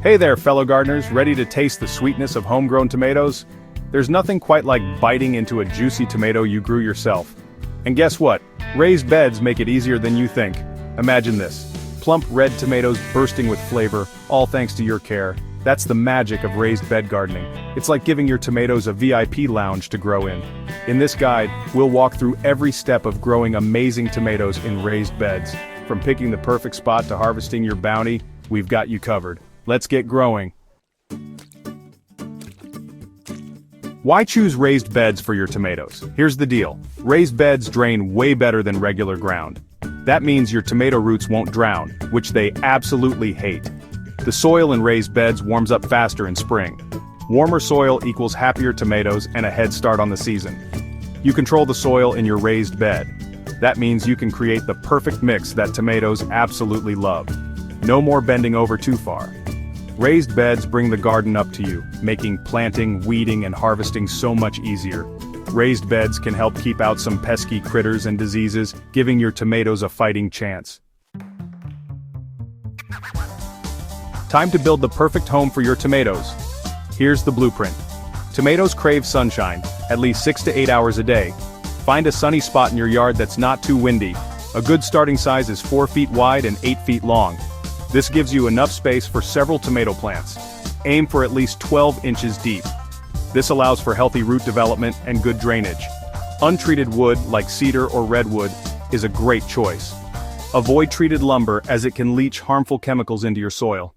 Hey there, fellow gardeners, ready to taste the sweetness of homegrown tomatoes? There's nothing quite like biting into a juicy tomato you grew yourself. And guess what? Raised beds make it easier than you think. Imagine this: plump red tomatoes bursting with flavor, all thanks to your care. That's the magic of raised bed gardening. It's like giving your tomatoes a VIP lounge to grow in. In this guide, we'll walk through every step of growing amazing tomatoes in raised beds. From picking the perfect spot to harvesting your bounty, we've got you covered. Let's get growing. Why choose raised beds for your tomatoes? Here's the deal. Raised beds drain way better than regular ground. That means your tomato roots won't drown, which they absolutely hate. The soil in raised beds warms up faster in spring. Warmer soil equals happier tomatoes and a head start on the season. You control the soil in your raised bed. That means you can create the perfect mix that tomatoes absolutely love. No more bending over too far. Raised beds bring the garden up to you, making planting, weeding, and harvesting so much easier. Raised beds can help keep out some pesky critters and diseases, giving your tomatoes a fighting chance. Time to build the perfect home for your tomatoes. Here's the blueprint. Tomatoes crave sunshine, at least 6 to 8 hours a day. Find a sunny spot in your yard that's not too windy. A good starting size is 4 feet wide and 8 feet long. This gives you enough space for several tomato plants. Aim for at least 12 inches deep. This allows for healthy root development and good drainage. Untreated wood, like cedar or redwood, is a great choice. Avoid treated lumber as it can leach harmful chemicals into your soil.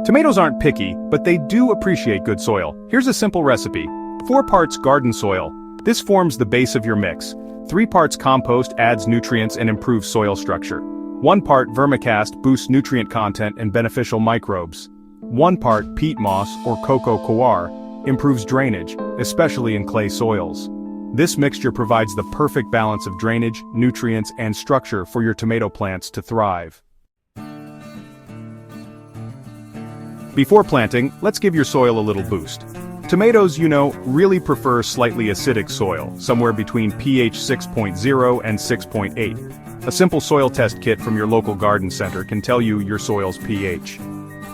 Tomatoes aren't picky, but they do appreciate good soil. Here's a simple recipe. 4 parts garden soil. This forms the base of your mix. 3 parts compost adds nutrients and improves soil structure. 1 part vermicast boosts nutrient content and beneficial microbes. 1 part peat moss or coco coir improves drainage, especially in clay soils. This mixture provides the perfect balance of drainage, nutrients, and structure for your tomato plants to thrive. Before planting, let's give your soil a little boost. Tomatoes, really prefer slightly acidic soil, somewhere between pH 6.0 and 6.8. A simple soil test kit from your local garden center can tell you your soil's pH.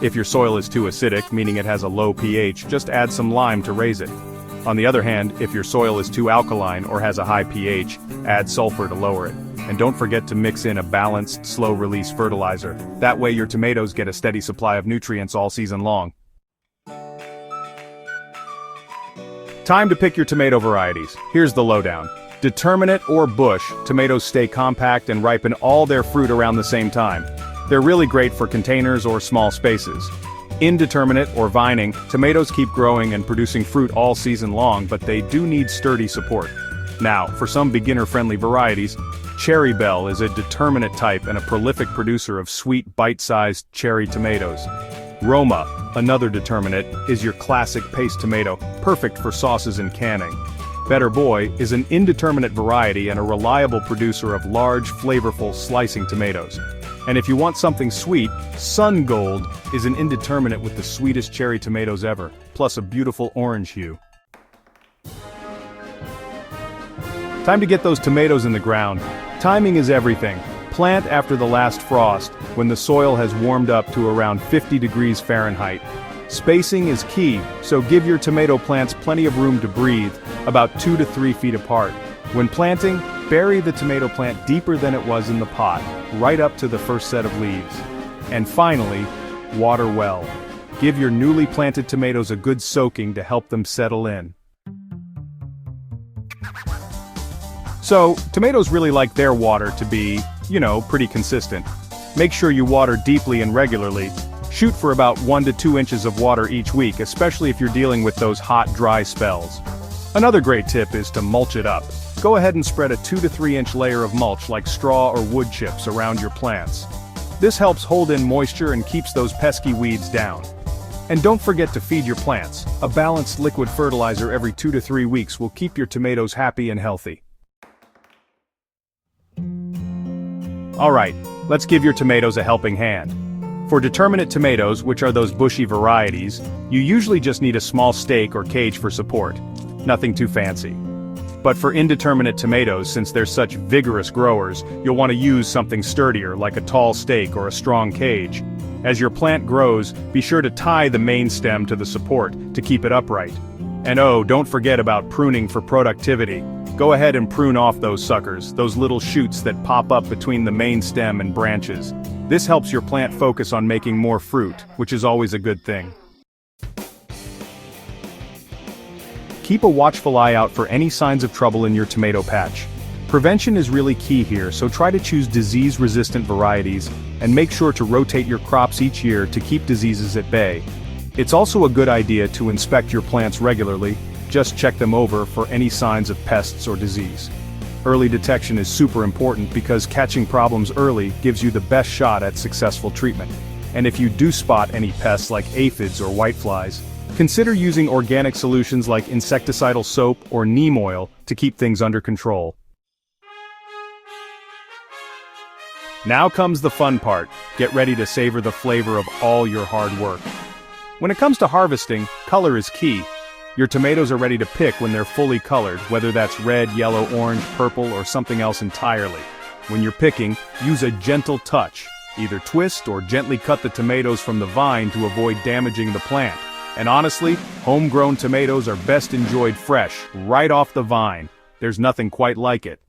If your soil is too acidic, meaning it has a low pH, just add some lime to raise it. On the other hand, if your soil is too alkaline or has a high pH, add sulfur to lower it. And don't forget to mix in a balanced, slow-release fertilizer. That way your tomatoes get a steady supply of nutrients all season long. Time to pick your tomato varieties. Here's the lowdown. Determinate or bush, tomatoes stay compact and ripen all their fruit around the same time. They're really great for containers or small spaces. Indeterminate or vining, tomatoes keep growing and producing fruit all season long, but they do need sturdy support. Now, for some beginner-friendly varieties, Cherry Belle is a determinate type and a prolific producer of sweet, bite-sized cherry tomatoes. Roma, another determinate, is your classic paste tomato, perfect for sauces and canning. Better Boy is an indeterminate variety and a reliable producer of large, flavorful, slicing tomatoes. And if you want something sweet, Sun Gold is an indeterminate with the sweetest cherry tomatoes ever, plus a beautiful orange hue. Time to get those tomatoes in the ground. Timing is everything. Plant after the last frost, when the soil has warmed up to around 50 degrees Fahrenheit. Spacing is key, so give your tomato plants plenty of room to breathe, about 2 to 3 feet apart. When planting, bury the tomato plant deeper than it was in the pot, right up to the first set of leaves. And finally, water well. Give your newly planted tomatoes a good soaking to help them settle in. So, tomatoes really like their water to be, pretty consistent. Make sure you water deeply and regularly. Shoot for about 1 to 2 inches of water each week, especially if you're dealing with those hot, dry spells. Another great tip is to mulch it up. Go ahead and spread a 2 to 3 inch layer of mulch like straw or wood chips around your plants. This helps hold in moisture and keeps those pesky weeds down. And don't forget to feed your plants. A balanced liquid fertilizer every 2 to 3 weeks will keep your tomatoes happy and healthy. Alright, let's give your tomatoes a helping hand. For determinate tomatoes, which are those bushy varieties, you usually just need a small stake or cage for support. Nothing too fancy. But for indeterminate tomatoes, since they're such vigorous growers, you'll want to use something sturdier like a tall stake or a strong cage. As your plant grows, be sure to tie the main stem to the support to keep it upright. And oh, don't forget about pruning for productivity. Go ahead and prune off those suckers, those little shoots that pop up between the main stem and branches. This helps your plant focus on making more fruit, which is always a good thing. Keep a watchful eye out for any signs of trouble in your tomato patch. Prevention is really key here, so try to choose disease-resistant varieties, and make sure to rotate your crops each year to keep diseases at bay. It's also a good idea to inspect your plants regularly, just check them over for any signs of pests or disease. Early detection is super important because catching problems early gives you the best shot at successful treatment. And if you do spot any pests like aphids or whiteflies, consider using organic solutions like insecticidal soap or neem oil to keep things under control. Now comes the fun part. Get ready to savor the flavor of all your hard work. When it comes to harvesting, color is key. Your tomatoes are ready to pick when they're fully colored, whether that's red, yellow, orange, purple, or something else entirely. When you're picking, use a gentle touch. Either twist or gently cut the tomatoes from the vine to avoid damaging the plant. And honestly, homegrown tomatoes are best enjoyed fresh, right off the vine. There's nothing quite like it.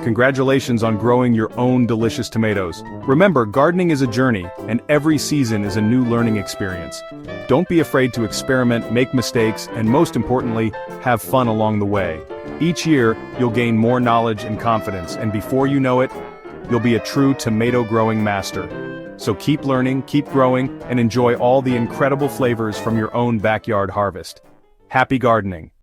Congratulations on growing your own delicious tomatoes. Remember, gardening is a journey, and every season is a new learning experience. Don't be afraid to experiment, make mistakes, and most importantly, have fun along the way. Each year, you'll gain more knowledge and confidence, and before you know it, you'll be a true tomato growing master. So keep learning, keep growing, and enjoy all the incredible flavors from your own backyard harvest. Happy gardening!